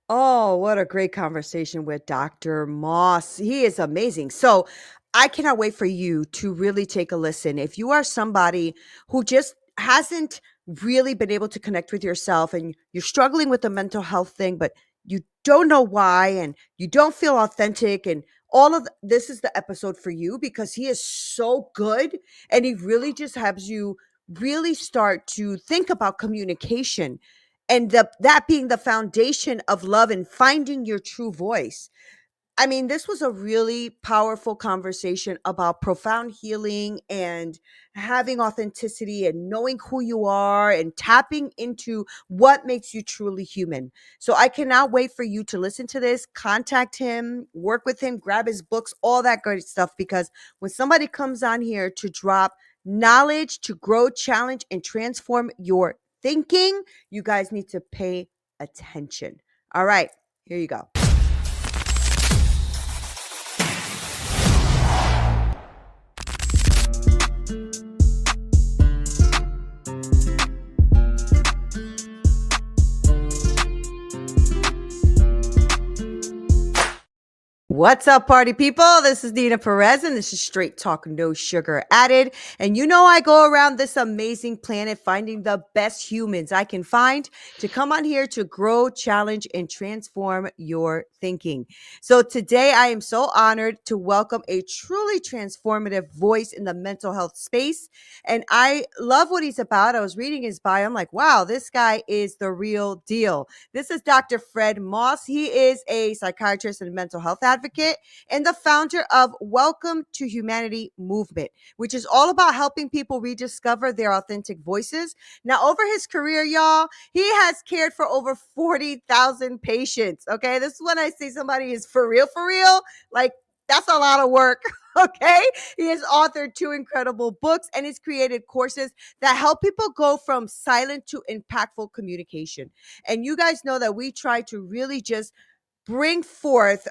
Oh, what a great conversation with Dr. Moss. He is amazing. So, I cannot wait for you to really take a listen. If you are somebody who just hasn't really been able to connect with yourself and you're struggling with the mental health thing, but you don't know why and you don't feel authentic and this is the episode for you because he is so good and he really just helps you really start to think about communication and that being the foundation of love and finding your true voice. I mean, this was a really powerful conversation about profound healing and having authenticity and knowing who you are and tapping into what makes you truly human. So I cannot wait for you to listen to this, contact him, work with him, grab his books, all that great stuff. Because when somebody comes on here to drop knowledge, to grow, challenge, and transform your thinking, you guys need to pay attention. All right, here you go. What's up, party people? This is Nina Perez, and this is Straight Talk, No Sugar Added. And you know, I go around this amazing planet finding the best humans I can find to come on here to grow, challenge, and transform your thinking. So today, I am so honored to welcome a truly transformative voice in the mental health space. And I love what he's about. I was reading his bio. I'm like, wow, this guy is the real deal. This is Dr. Fred Moss. He is a psychiatrist and mental health advocate and the founder of Welcome to Humanity movement, which is all about helping people rediscover their authentic voices. Now, over his career, y'all, he has cared for over 40,000 patients. Okay. This is when I say somebody is for real, for real. Like, that's a lot of work. Okay. He has authored two incredible books and has created courses that help people go from silent to impactful communication. And you guys know that we try to really just bring forth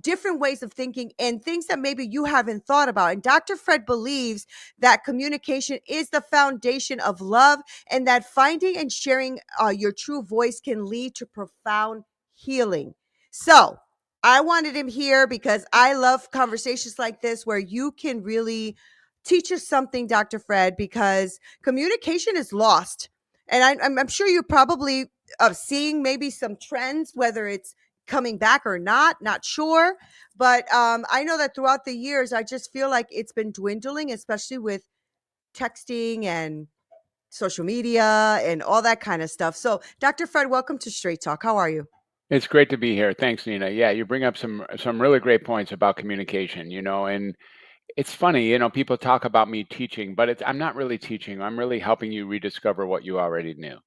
different ways of thinking and things that maybe you haven't thought about. And Dr. Fred believes that communication is the foundation of love and that finding and sharing your true voice can lead to profound healing. So, I wanted him here because I love conversations like this where you can really teach us something, Dr. Fred, because communication is lost. And I'm sure you're probably seeing maybe some trends, whether it's coming back or not sure. But I know that throughout the years, I just feel like it's been dwindling, especially with texting and social media and all that kind of stuff. So, Dr. Fred, welcome to Straight Talk. How are you? It's great to be here. Thanks, Nina. Yeah, you bring up some really great points about communication, and it's funny, people talk about me teaching, but I'm not really teaching. I'm really helping you rediscover what you already knew.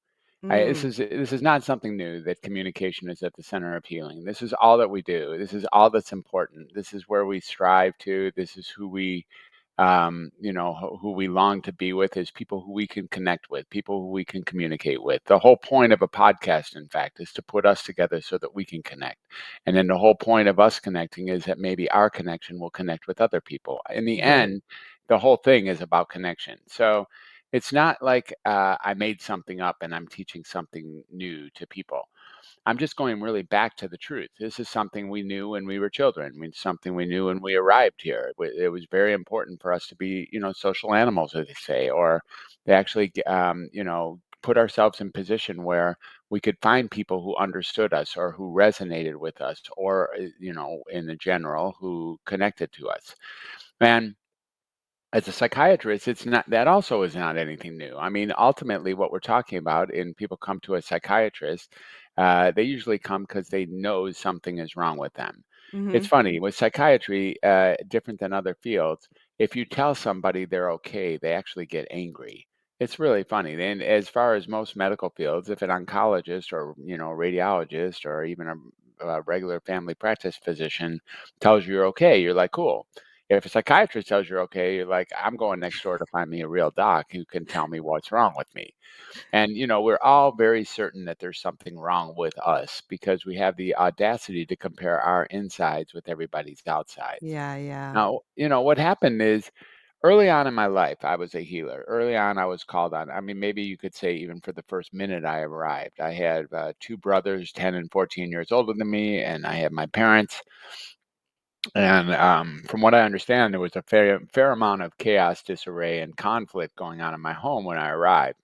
Mm, This is not something new that communication is at the center of healing. This is all that we do. This is all that's important. This is where we strive to. This is who we who we long to be with is people who we can connect with, people who we can communicate with. The whole point of a podcast, in fact, is to put us together so that we can connect. And then the whole point of us connecting is that maybe our connection will connect with other people. In the right. end, the whole thing is about connection. So it's not like I made something up and I'm teaching something new to people. I'm just going really back to the truth. This is something we knew when we were children. I mean, something we knew when we arrived here. It was very important for us to be, social animals, as they say, or they actually, put ourselves in position where we could find people who understood us or who resonated with us or, in the general, who connected to us. And as a psychiatrist, it's not that also is not anything new. I mean, ultimately, what we're talking about, and people come to a psychiatrist, they usually come because they know something is wrong with them. It's Mm-hmm. funny with psychiatry, different than other fields. If you tell somebody they're okay, they actually get angry. It's really funny. And as far as most medical fields, if an oncologist or radiologist or even a regular family practice physician tells you you're okay, you're like, cool. If a psychiatrist tells you're okay, you're like, I'm going next door to find me a real doc who can tell me what's wrong with me. And, we're all very certain that there's something wrong with us because we have the audacity to compare our insides with everybody's outsides. Yeah, yeah. Now, what happened is Early on in my life, I was a healer. Early on, I was called on. I mean, maybe you could say even for the first minute I arrived. I had two brothers, 10 and 14 years older than me, and I had my parents. And from what I understand, there was a fair amount of chaos, disarray, and conflict going on in my home when I arrived.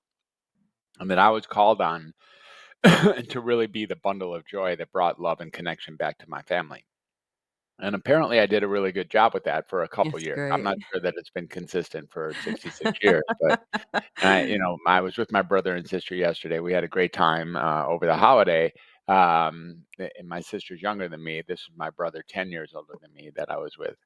And that I was called on to really be the bundle of joy that brought love and connection back to my family. And apparently, I did a really good job with that for a couple It's years. I'm great. not sure that it's been consistent for 66 years, but I was with my brother and sister yesterday. We had a great time over the holiday. And my sister's younger than me. This is my brother, 10 years older than me, that I was with.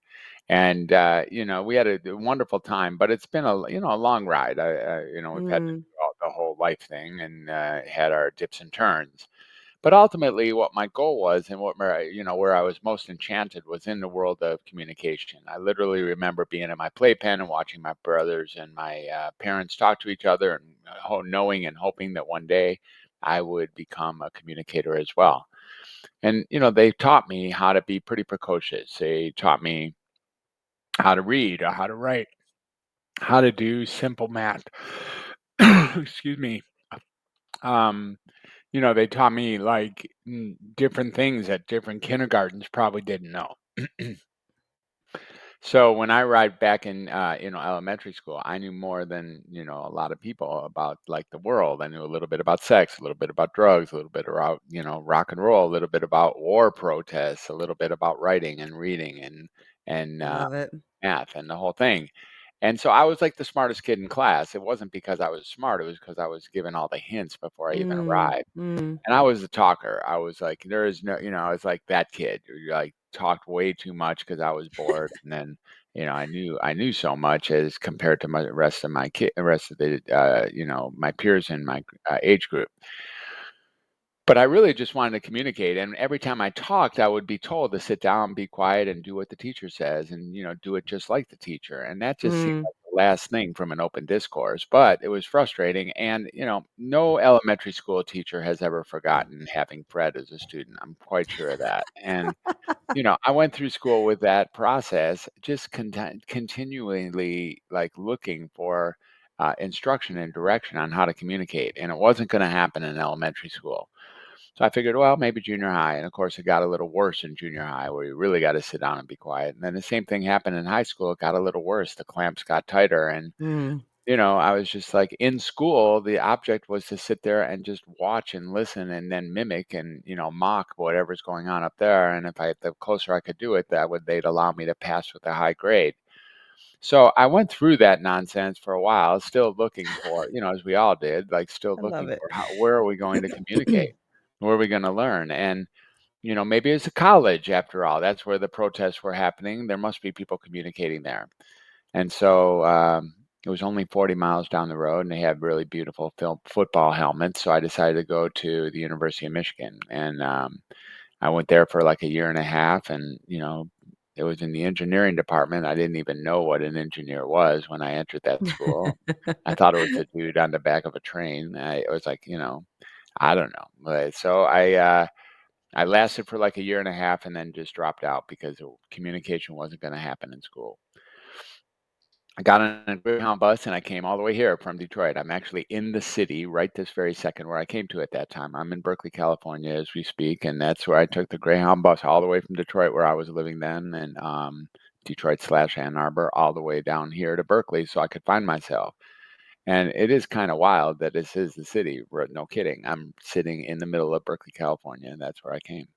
And we had a wonderful time. But it's been a long ride. We've had to Mm, do the whole life thing and had our dips and turns. But ultimately, what my goal was, and where I was most enchanted, was in the world of communication. I literally remember being in my playpen and watching my brothers and my parents talk to each other, and knowing and hoping that one day I would become a communicator as well. And they taught me how to be pretty precocious. They taught me how to read, or how to write, how to do simple math. Excuse me. Um, they taught me like different things that different kindergartens probably didn't know. So when I arrived back in elementary school, I knew more than a lot of people about like the world. I knew a little bit about sex, a little bit about drugs, a little bit about rock and roll, a little bit about war protests, a little bit about writing and reading and love it. math and the whole thing. And so I was like the smartest kid in class. It wasn't because I was smart; it was because I was given all the hints before I even Mm, arrived. mm. And I was a talker. I was like, there is no, I was like that kid who like talked way too much because I was bored. And then, I knew so much as compared to my rest of the, my peers in my age group. But I really just wanted to communicate. And every time I talked, I would be told to sit down, be quiet, and do what the teacher says, and do it just like the teacher. And that just seemed Mm. like the last thing from an open discourse. But it was frustrating. And no elementary school teacher has ever forgotten having Fred as a student. I'm quite sure of that. And I went through school with that process, just continually like looking for instruction and direction on how to communicate. And it wasn't going to happen in elementary school. So I figured, well, maybe junior high. And of course, it got a little worse in junior high where you really got to sit down and be quiet. And then the same thing happened in high school. It got a little worse. The clamps got tighter. And, Mm. I was just like in school, the object was to sit there and just watch and listen and then mimic and, mock whatever's going on up there. And the closer I could do it, they'd allow me to pass with a high grade. So I went through that nonsense for a while, still looking for, as we all did, like still I love looking it. for where are we going to communicate? Where are we going to learn? And, maybe it's a college after all. That's where the protests were happening. There must be people communicating there. And so it was only 40 miles down the road, and they had really beautiful football helmets. So I decided to go to the University of Michigan. And I went there for like a year and a half, and it was in the engineering department. I didn't even know what an engineer was when I entered that school. I thought it was a dude on the back of a train. It was like, I don't know. So I lasted for like a year and a half, and then just dropped out because communication wasn't going to happen in school. I got on a Greyhound bus and I came all the way here from Detroit. I'm actually in the city right this very second where I came to at that time. I'm in Berkeley, California as we speak, and that's where I took the Greyhound bus all the way from Detroit, where I was living then, and Detroit/Ann Arbor, all the way down here to Berkeley so I could find myself. And it is kind of wild that this is the city. No kidding. I'm sitting in the middle of Berkeley, California, and that's where I came.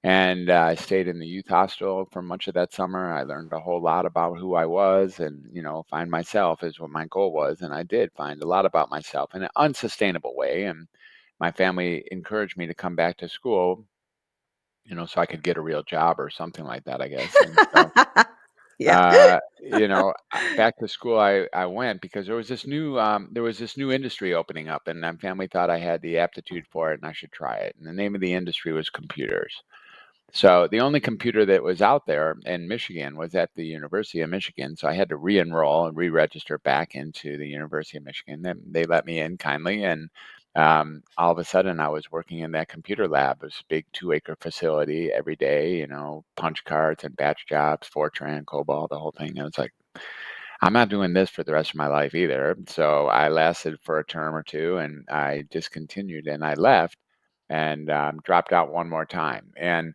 And I stayed in the youth hostel for much of that summer. I learned a whole lot about who I was, and, find myself is what my goal was. And I did find a lot about myself in an unsustainable way. And my family encouraged me to come back to school, so I could get a real job or something like that, I guess. And so, Yeah. back to school I went because there was this new industry opening up, and my family thought I had the aptitude for it and I should try it. And the name of the industry was computers. So the only computer that was out there in Michigan was at the University of Michigan. So I had to re-enroll and re-register back into the University of Michigan. And they let me in kindly, and all of a sudden I was working in that computer lab. It was a big 2-acre facility every day. Punch cards and batch jobs, Fortran, COBOL, the whole thing. And it's like I'm not doing this for the rest of my life either. So I lasted for a term or two and I discontinued and I left and dropped out one more time. And,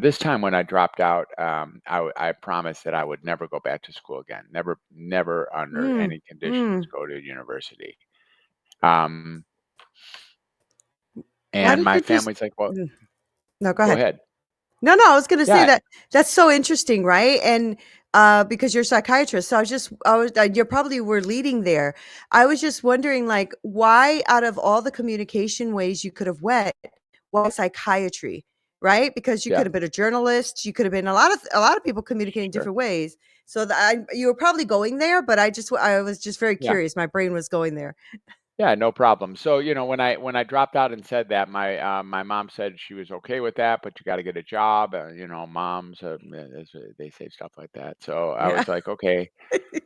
this time when I dropped out, I promised that I would never go back to school again. Never, never under Mm, any conditions mm. go to university. Um, Why and did my you just family's like, well, mm. No, go go ahead. ahead. No, no, I was gonna say Yeah, that that's so interesting, right? And, because you're a psychiatrist, so I was you probably were leading there. I was just wondering, like, why out of all the communication ways you could have went, why psychiatry, right? Because you yeah, could have been a journalist, you could have been a lot of people communicate in sure. different ways. So you were probably going there, but I was just very Yeah. curious. My brain was going there. Yeah, no problem. So, when I dropped out and said that, my mom said she was okay with that, but you got to get a job. Moms, they say stuff like that. So I Yeah. was like, okay,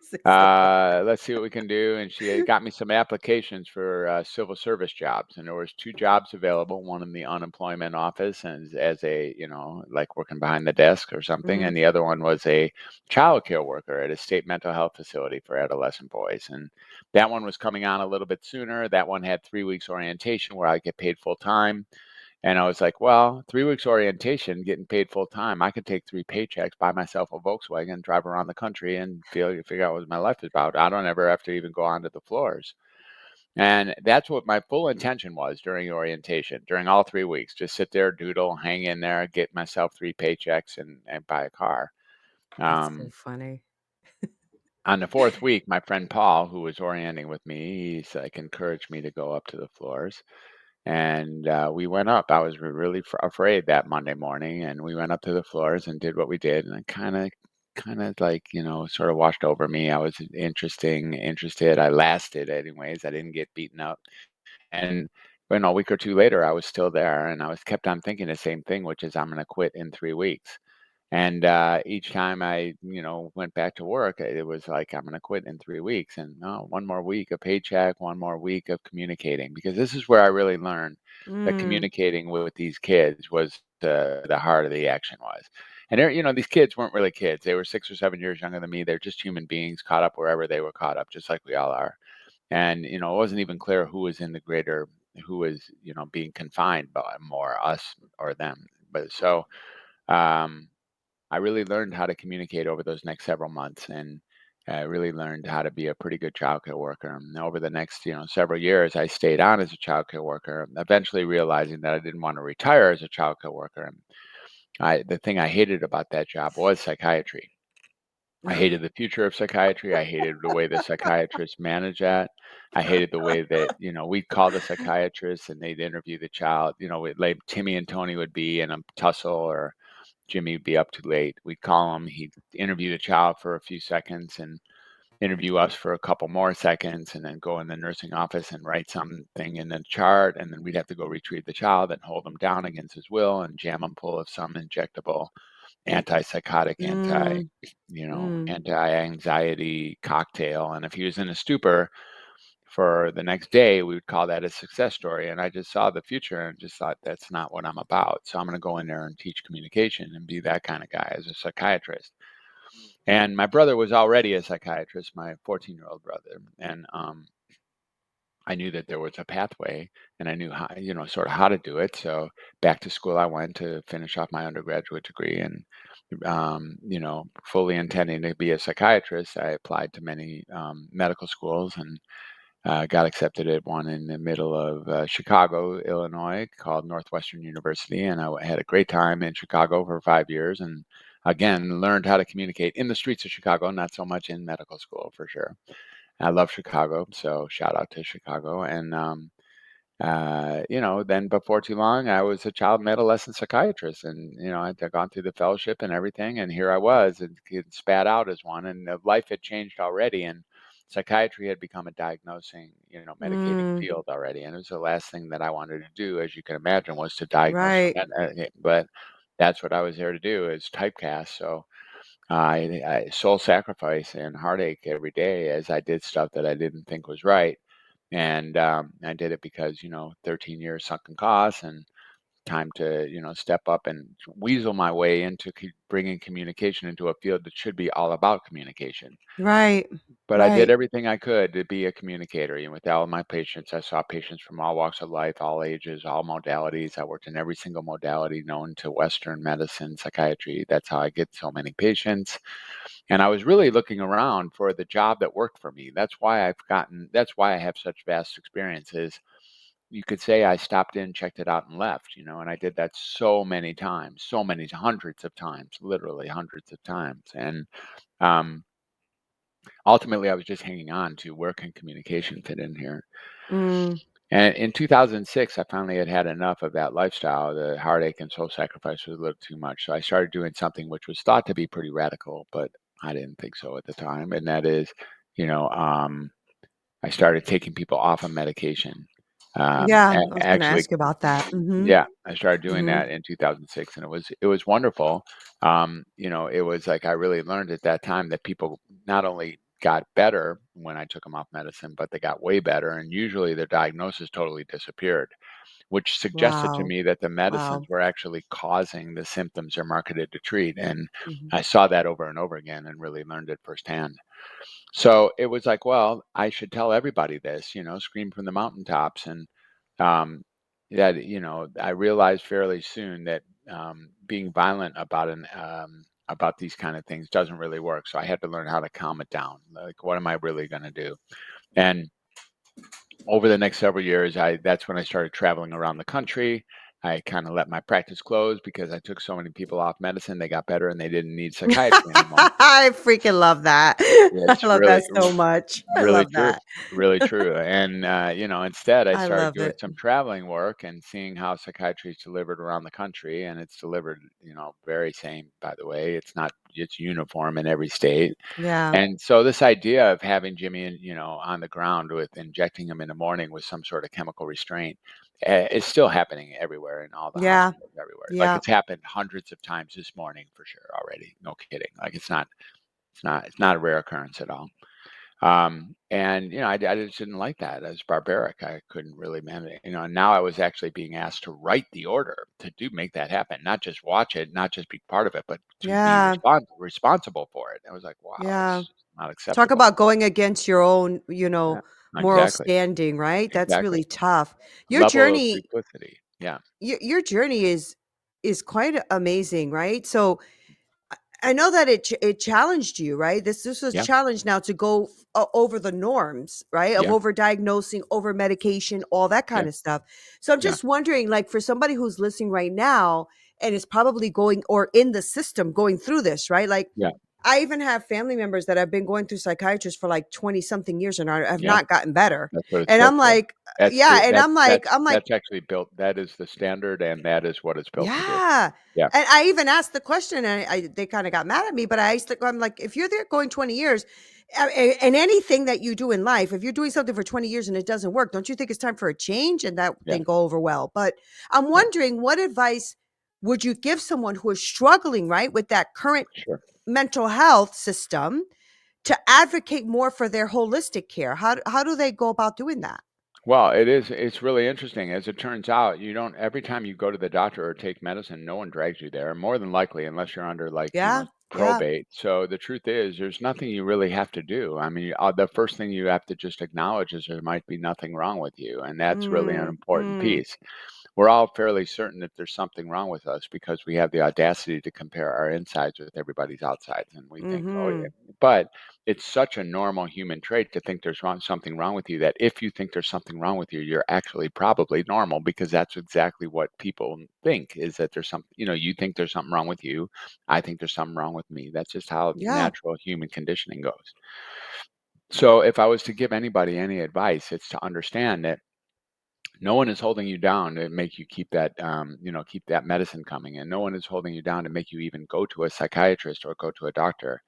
Say stuff like let's see what we can do. And she had got me some applications for civil service jobs, and there was two jobs available. One in the unemployment office, and as a like working behind the desk or something, mhm. and the other one was a child care worker at a state mental health facility for adolescent boys. And that one was coming on a little bit sooner. That one had 3 weeks orientation where I get paid full time. And I was like, well, 3 weeks orientation, getting paid full time. I could take three paychecks, buy myself a Volkswagen, drive around the country, and figure out what my life is about. I don't ever have to even go onto the floors. And that's what my full intention was during orientation, during all 3 weeks. Just sit there, doodle, hang in there, get myself three paychecks, and buy a car. That's so Um, funny. on the fourth week, my friend Paul, who was orienting with me, he's like encouraged me to go up to the floors. And we went up. I was really afraid that Monday morning, and we went up to the floors and did what we did. And it kind of like sort of washed over me. I was interested. I lasted anyways. I didn't get beaten up. And a week or two later, I was still there, and I was kept on thinking the same thing, which is I'm going to quit in 3 weeks. And each time I, went back to work, it was like I'm going to quit in 3 weeks, and no, one more week of paycheck, one more week of communicating, because this is where I really learned that Mm, communicating with these kids was the heart of the action was. And these kids weren't really kids; they were 6 or 7 years younger than me. They're just human beings caught up wherever they were caught up, just like we all are. And it wasn't even clear who was in the greater, who was being confined by more us or them. But so. Um, I really learned how to communicate over those next several months, and I really learned how to be a pretty good childcare worker. And over the next, several years, I stayed on as a childcare worker, eventually realizing that I didn't want to retire as a childcare worker. And the thing I hated about that job was psychiatry. I hated the future of psychiatry. I hated the way the psychiatrists manage that. I hated the way that, we'd call the psychiatrist and they'd interview the child. Like Timmy and Tony would be in a tussle, or Jimmy would be up too late. We'd call him. He'd interview the child for a few seconds and interview us for a couple more seconds, and then go in the nursing office and write something in the chart. And then we'd have to go retrieve the child and hold him down against his will and jam him full of some injectable antipsychotic, mm, mm. anti-anxiety cocktail. And if he was in a stupor for the next day, we would call that a success story. And I just saw the future and just thought that's not what I'm about. So I'm going to go in there and teach communication and be that kind of guy as a psychiatrist. And my brother was already a psychiatrist, my 14-year-old brother. And I knew that there was a pathway, and I knew how, sort of how to do it. So back to school I went to finish off my undergraduate degree. And fully intending to be a psychiatrist, I applied to many medical schools and got accepted at one in the middle of Chicago, Illinois, called Northwestern University. And I had a great time in Chicago for 5 years. And again, learned how to communicate in the streets of Chicago, not so much in medical school for sure. I love Chicago, so shout out to Chicago. And then before too long, I was a child and adolescent psychiatrist, and I'd gone through the fellowship and everything, and here I was, and get spat out as one, and life had changed already, and psychiatry had become a diagnosing, medicating Mm, field already, and it was the last thing that I wanted to do, as you can imagine, was to diagnose. right. But that's what I was there to do, is typecast. So I soul sacrifice and heartache every day as I did stuff that I didn't think was right. And I did it because 13 years sunken costs and time to, step up and weasel my way into bringing communication into a field that should be all about communication. Right. But I did Right. everything I could to be a communicator. With all my patients, I saw patients from all walks of life, all ages, all modalities. I worked in every single modality known to Western medicine, psychiatry. That's how I get so many patients. And I was really looking around for the job that worked for me. That's why I have such vast experiences. You could say I stopped in, checked it out, and left, and I did that so many times, so many, hundreds of times, literally hundreds of times. And um, ultimately, I was just hanging on to where can communication fit in here. Mm, And in 2006, I finally had enough of that lifestyle. The heartache and soul sacrifice was a little too much. So I started doing something which was thought to be pretty radical, but I didn't think so at the time. And that is, you know, um, I started taking people off of medication. yeah, I was gonna Actually, ask you about that. Mhm. yeah, I started doing Mhm. that in 2006, and it was wonderful. It was like I really learned at that time that people not only got better when I took them off medicine, but they got way better, and usually their diagnosis totally disappeared, which suggested to Wow. me that the medicines Wow. were actually causing the symptoms they're marketed to treat. And Mhm. I saw that over and over again and really learned it firsthand. So it was like, well, I should tell everybody this, scream from the mountaintops. And um, that, I realized fairly soon that being violent about these kind of things doesn't really work. So I had to learn how to calm it down. Like, what am I really going to do? And over the next several years, that's when I started traveling around the country. I kind of let my practice close because I took so many people off medicine. They got better and they didn't need psychiatry anymore. I freaking love that. I It's love really, that so much. I really love true. that. Really true. And, instead, I I started love doing it. some traveling work and seeing how psychiatry is delivered around the country. And it's delivered, very same, by the way. It's uniform in every state. Yeah. And so this idea of having Jimmy, on the ground with injecting him in the morning with some sort of chemical restraint is still happening everywhere in all the Yeah. hospitals everywhere. Like Yeah. it's happened hundreds of times this morning for sure already. No kidding. Like it's not a rare occurrence at all. And I just didn't like that. It was barbaric. I couldn't really manage. And now I was actually being asked to write the order to make that happen, not just watch it, not just be part of it, but to be Yeah. responsible for it. I was like, wow, this Yeah. is not Talk acceptable. about going against your own, Yeah, moral exactly, standing, right? That's exactly. really tough. Your Level of journey duplicity. Yeah, your journey is quite amazing, right? So I know that it challenged you, right? This was a yeah, challenge now to go over the norms, right? Of yeah, over diagnosing, over medication, all that yeah, kind of stuff. So I'm yeah, just wondering, like, for somebody who's listening right now and is probably going or in the system going through this, right? Like, yeah, I even have family members that have been going through psychiatrists for like 20 something years and have yeah. not gotten better. That's what it's And built I'm for. like, That's yeah, the and that I'm like, that's actually built. That is the standard, and that is what it's built to do. yeah. Yeah, And I even asked the question and they kind of got mad at me, but I'm like, if you're there going 20 years and anything that you do in life, if you're doing something for 20 years and it doesn't work, don't you think it's time for a change? And that yeah, didn't go over well. But I'm yeah. wondering what advice would you give someone who is struggling, right, with that current Sure. mental health system to advocate more for their holistic care? How do they go about doing that? Well, it's really interesting. As it turns out, you don't every time you go to the doctor or take medicine, no one drags you there, more than likely, unless you're under like, Yeah. Yeah. probate. So the truth is there's nothing you really have to do. I mean, the first thing you have to just acknowledge is there might be nothing wrong with you, and that's really an Mm, important mm, piece. We're all fairly certain that there's something wrong with us because we have the audacity to compare our insides with everybody's outsides, and we think, oh yeah. mhm. But it's such a normal human trait to think something wrong with you that if you think there's something wrong with you, you're actually probably normal because that's exactly what people think is that there's some, you think there's something wrong with you. I think there's something wrong with me. That's just how Yeah. natural human conditioning goes. So if I was to give anybody any advice, it's to understand that no one is holding you down to make you keep that medicine coming, and no one is holding you down to make you even go to a psychiatrist or go to a doctor.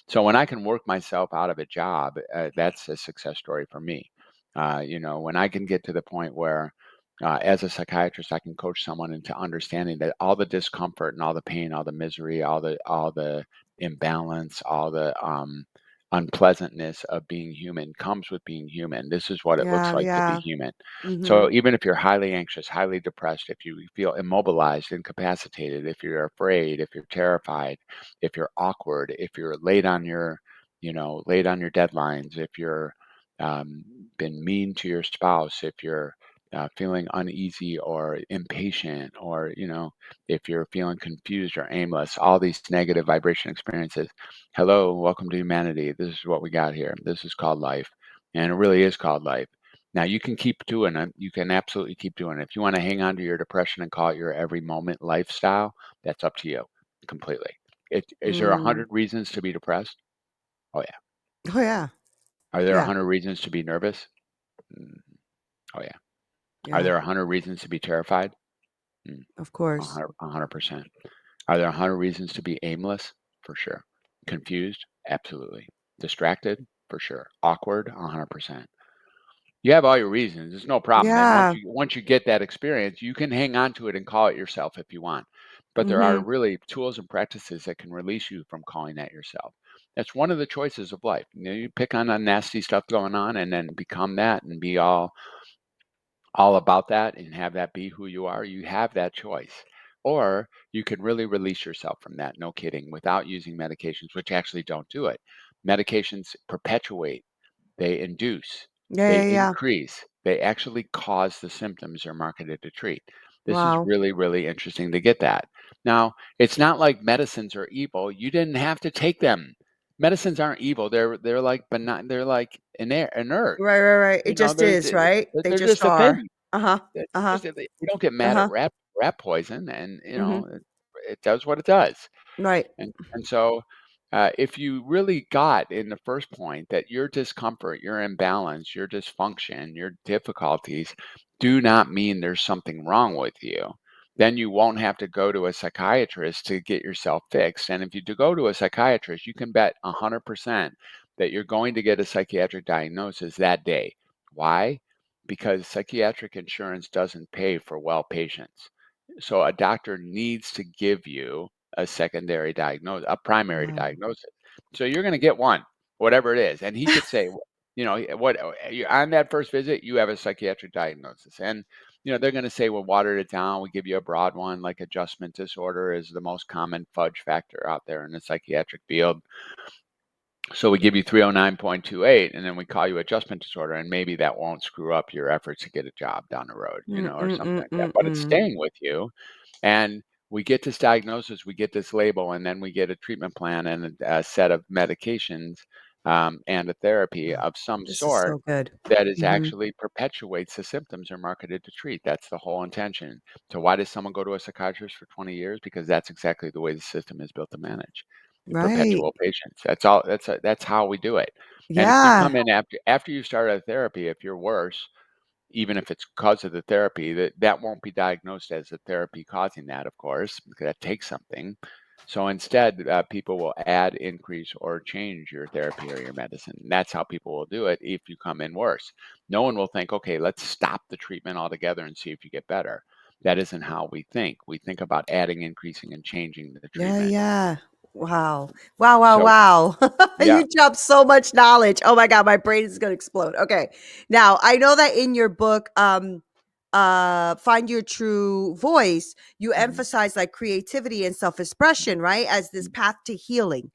So when I can work myself out of a job, that's a success story for me. When I can get to the point where, as a psychiatrist, I can coach someone into understanding that all the discomfort and all the pain, all the misery, all the imbalance, all the unpleasantness of being human comes with being human. This is what it looks Yeah, like to be yeah. human. So Mhm. even if you're highly anxious, highly depressed, if you feel immobilized, incapacitated, if you're afraid, if you're terrified, if you're awkward, if you're late on your, late on your deadlines, if you're um, been mean to your spouse, if you're feeling uneasy or impatient, or if you're feeling confused or aimless, all these negative vibration experiences. Hello, welcome to humanity. This is what we got here. This is called life. And it really is called life. Now, you can keep doing it. You can absolutely keep doing it. If you want to hang on to your depression and call it your every moment lifestyle, that's up to you completely. Is there Mm. 100 reasons to be depressed? Oh, yeah. Oh, yeah. Are there Yeah. 100 reasons to be nervous? Mm, oh, yeah. Are Yeah. there 100 reasons to be terrified? Mm, Of course. 100%. Are there 100 reasons to be aimless? For sure. Confused? Absolutely. Distracted? For sure. Awkward? 100%. You have all your reasons. There's no problem. And once Yeah. you get that experience, you can hang on to it and call it yourself if you want. But there are Mhm. really tools and practices that can release you from calling that yourself. That's one of the choices of life. You pick on the nasty stuff going on and then become that and be all about that and have that be who you are. You have that choice. Or you can really release yourself from that, no kidding, without using medications, which actually don't do it. Medications perpetuate, they induce, Yeah, they yeah, yeah. increase, they actually cause the symptoms they're marketed to treat. This is Wow. really, really interesting to get that. Now, it's not like medicines are evil. You didn't have to take them. Medicines aren't evil. They're like benign. They're like inert. Right, right, right. It just They're is, right? They they're just just a are. thing. Uh-huh. Uh-huh. You don't get mad at Uh-huh. rat poison, and Mhm. it does what it does. Right. And so, if you really got in the first point that your discomfort, your imbalance, your dysfunction, your difficulties do not mean there's something wrong with you, then you won't have to go to a psychiatrist to get yourself fixed. And if you do go to a psychiatrist, you can bet 100% that you're going to get a psychiatric diagnosis that day. Why? Because psychiatric insurance doesn't pay for well patients. So a doctor needs to give you a secondary diagnosis, a primary Wow. diagnosis. So you're going to get one, whatever it is. And he could say, on that first visit, you have a psychiatric diagnosis. And, they're going to say, well, water it down. We give you a broad one, like adjustment disorder is the most common fudge factor out there in the psychiatric field. So we give you 309.28, and then we call you adjustment disorder, and maybe that won't screw up your efforts to get a job down the road, Mm, or mm, something mm, like that. mm, But it's mm. staying with you, and we get this diagnosis, we get this label, and then we get a treatment plan and a set of medications, and a therapy Wow. of some This is sort so good. that is Mhm. actually perpetuates the symptoms they're marketed to treat. That's the whole intention. So why does someone go to a psychiatrist for 20 years? Because that's exactly the way the system is built to manage Right. perpetual patience. That's all. That's how we do it. And if you Yeah. come in after you start a therapy, if you're worse, even if it's because of the therapy, that won't be diagnosed as the therapy causing that, of course, because that takes something. So instead, people will add, increase, or change your therapy or your medicine. And that's how people will do it if you come in worse. No one will think, okay, let's stop the treatment altogether and see if you get better. That isn't how we think. We think about adding, increasing, and changing the Yeah, treatment. yeah. Wow. Wow, wow, So, wow. yeah. You dropped so much knowledge. Oh my God, my brain is gonna explode. Okay. Now I know that in your book, Find Your True Voice, you Mhm. emphasize like creativity and self-expression, right? As this Mm. path to healing.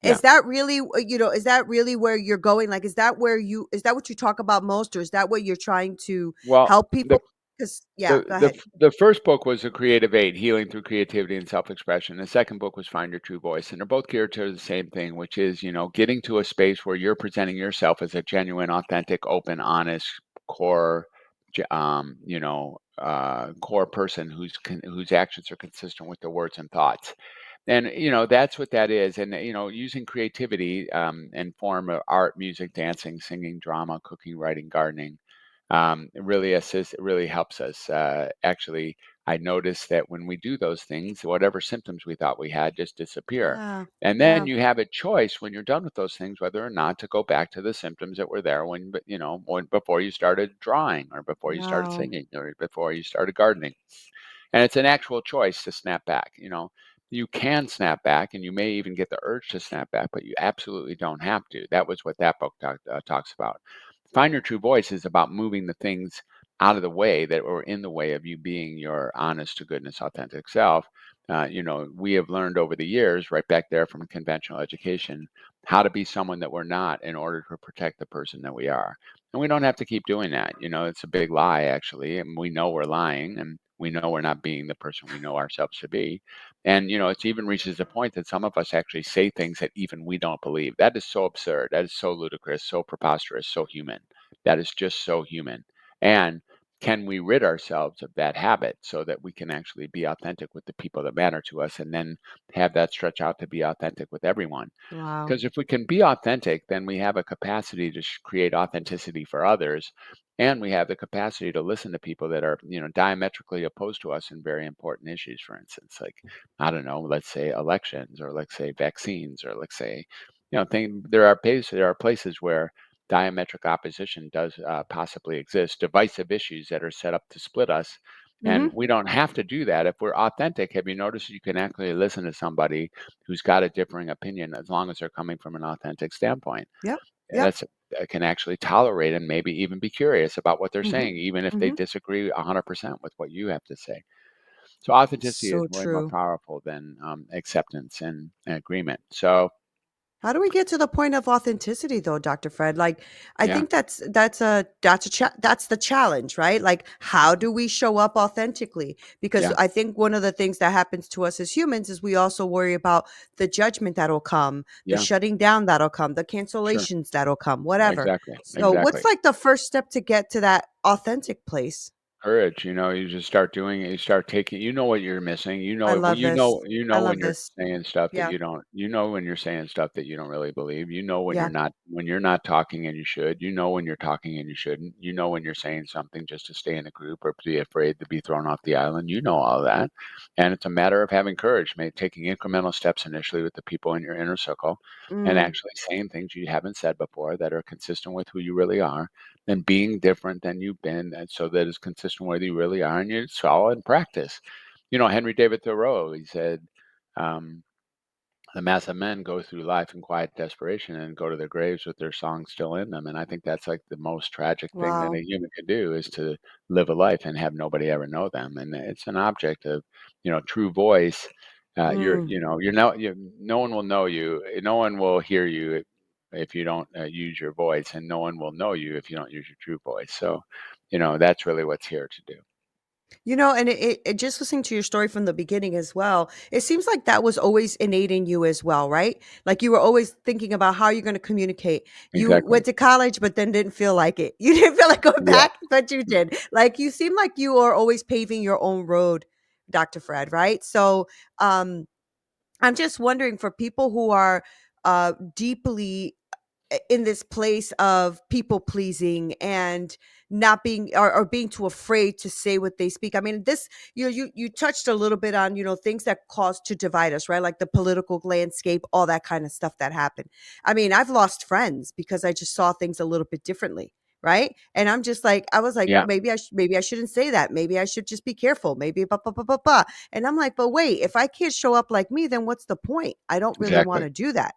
Yeah. Is that really, is that really where you're going? Like, is that what you talk about most, or is that what you're trying to Well, help the people? Because, yeah, the go the ahead. the first book was The Creative Aid: Healing Through Creativity and Self-Expression. The second book was Find Your True Voice, and they're both geared to the same thing, which is, getting to a space where you're presenting yourself as a genuine, authentic, open, honest, core, core person whose actions are consistent with their words and thoughts. And that's what that is. And using creativity in form of art, music, dancing, singing, drama, cooking, writing, gardening, it really helps us. Actually, I noticed that when we do those things, whatever symptoms we thought we had just disappear. Yeah, And then yeah. you have a choice when you're done with those things whether or not to go back to the symptoms that were there when before you started drawing, or before you started Wow. singing, or before you started gardening. And it's an actual choice to snap back. You can snap back, and you may even get the urge to snap back, but you absolutely don't have to. That was what that book talks about. Find Your True Voice is about moving the things out of the way that were in the way of you being your honest to goodness, authentic self. We have learned over the years, right back there from conventional education, how to be someone that we're not in order to protect the person that we are. And we don't have to keep doing that. It's a big lie, actually. And we know we're lying, and we know we're not being the person we know ourselves to be. And, it's even reaches a point that some of us actually say things that even we don't believe. That is so absurd. That is so ludicrous, so preposterous, so human. That is just so human. And can we rid ourselves of that habit so that we can actually be authentic with the people that matter to us, and then have that stretch out to be authentic with everyone? Wow. Because if we can be authentic, then we have a capacity to create authenticity for others. And we have the capacity to listen to people that are, diametrically opposed to us in very important issues. For instance, like, I don't know, let's say elections, or let's say vaccines, or let's say, there are places where diametric opposition does possibly exist, divisive issues that are set up to split us. And Hmm. we don't have to do that if we're authentic. Have you noticed you can actually listen to somebody who's got a differing opinion as long as they're coming from an authentic standpoint? Yep. Yep. That's can actually tolerate and maybe even be curious about what they're Hmm. saying, even if they Hmm. disagree 100% with what you have to say. So authenticity is So way more true. powerful than acceptance and agreement. So How do we get to the point of authenticity though, Dr. Fred? Like, I yeah, think that's the challenge, right? Like, how do we show up authentically? Because yeah, I think one of the things that happens to us as humans is we also worry about the judgment that'll come, the yeah, shutting down that'll come, the sure, cancellations that'll come, whatever. exactly, So, what's exactly. like the first step to get to that authentic place? Courage, you just start doing it. You start taking, what you're missing. You know I it. Well, love this. I when love you're this. saying stuff that Yeah. you don't. You know when you're saying stuff that you don't really believe. You know Yeah. when you're not talking and you should. You know when you're talking and you shouldn't. You know when you're saying something just to stay in a group or be afraid to be thrown off the island. You know all that, and it's a matter of having courage, taking incremental steps initially with the people in your inner circle, and Mm. actually saying things you haven't said before that are consistent with who you really are, and being different than you've been, and so that it's consistent with who you really are, and it's all in practice. Henry David Thoreau, he said, um, the mass of men go through life in quiet desperation and go to their graves with their songs still in them. And I think that's like the most tragic thing that Wow. a human can do, is to live a life and have nobody ever know them. And it's an object of, true voice. Mm. No one will know you. No one will hear you if you don't use your voice, and no one will know you if you don't use your true voice. So, that's really what's here to do. And it just listening to your story from the beginning as well, it seems like that was always innate in you as well, right? Like you were always thinking about how you're going to communicate. You Exactly. went to college, but then didn't feel like it. You didn't feel like going Yeah. back, but you did. Like you seem like you are always paving your own road, Dr. Fred, right? So, um, I'm just wondering for people who are deeply in this place of people pleasing and not being or being too afraid to say what they speak. I mean, this you touched a little bit on things that cause to divide us, right? Like the political landscape, all that kind of stuff that happened. I mean, I've lost friends because I just saw things a little bit differently, right? And I'm just like, I was like, Yeah. maybe I shouldn't say that. Maybe I should just be careful. Maybe blah, blah, blah, blah, blah. And I'm like, but wait, if I can't show up like me, then what's the point? I don't really want Exactly. to do that.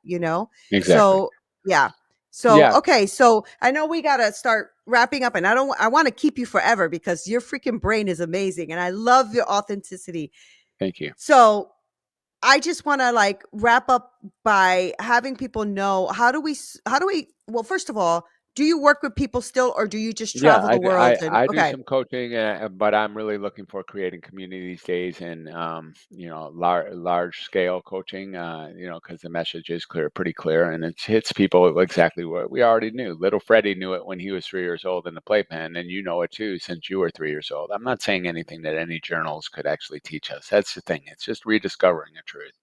Exactly. So yeah. So, Yeah. okay, so I know we gotta start wrapping up, and I want to keep you forever because your freaking brain is amazing, and I love your authenticity. Thank you. So, I just want to like wrap up by having people know how do we well, first of all, do you work with people still, or do you just Yeah, travel the world and I do okay, some coaching, but I'm really looking for creating community these days, and large scale coaching. Because the message is clear, pretty clear, and it hits people exactly what we already knew. Little Freddie knew it when he was 3 years old in the playpen, and you know it too since you were 3 years old. I'm not saying anything that any journals could actually teach us. That's the thing. It's just rediscovering the truth.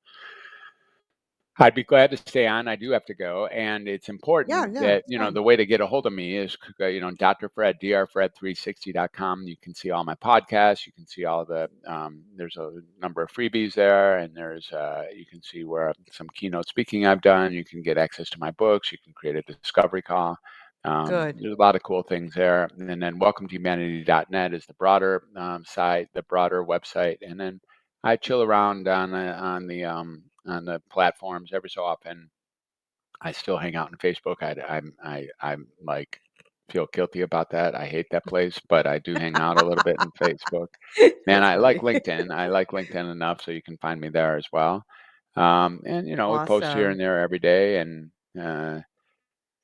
I'd be glad to stay on. I do have to go, and it's yeah, important yeah, that, it's fine. the way to get a hold of me is, Dr. Fred, drfred360.com. You can see all my podcasts. You can see all there's a number of freebies there, and you can see where some keynote speaking I've done. You can get access to my books. You can create a discovery call. Good. There's a lot of cool things there. And then welcome to humanity.net is the broader site, the broader website. And then I chill around on the platforms every so often. I still hang out on Facebook. I'm like feel guilty about that. I hate that place, but I do hang out a little bit in Facebook. Man, That's I like funny. LinkedIn. I like LinkedIn enough so you can find me there as well. And we post here Awesome. and there every day, and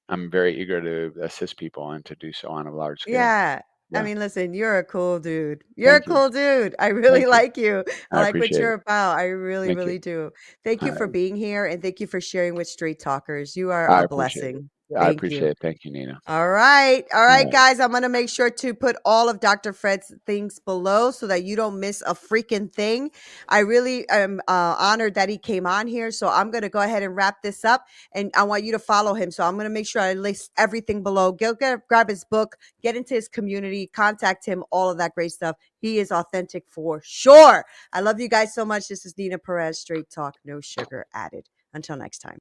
I'm very eager to assist people and to do so on a large scale. Yeah. I Yeah. mean, listen, you're a cool dude. You're a Thank you. cool dude. I really Thank you. like you. I I like what appreciate you're it. about. I really, Thank you. really do. Thank you I for being here and thank you for sharing with Straight Talkers. You are I a appreciate it. blessing. I Thank you. appreciate it. Thank you, Nina. All right. All All right, right. guys. I'm going to make sure to put all of Dr. Fred's things below so that you don't miss a freaking thing. I really am honored that he came on here. So I'm going to go ahead and wrap this up and I want you to follow him. So I'm going to make sure I list everything below. Grab his book, get into his community, contact him, all of that great stuff. He is authentic for sure. I love you guys so much. This is Nina Perez, Straight Talk, no sugar added. Until next time.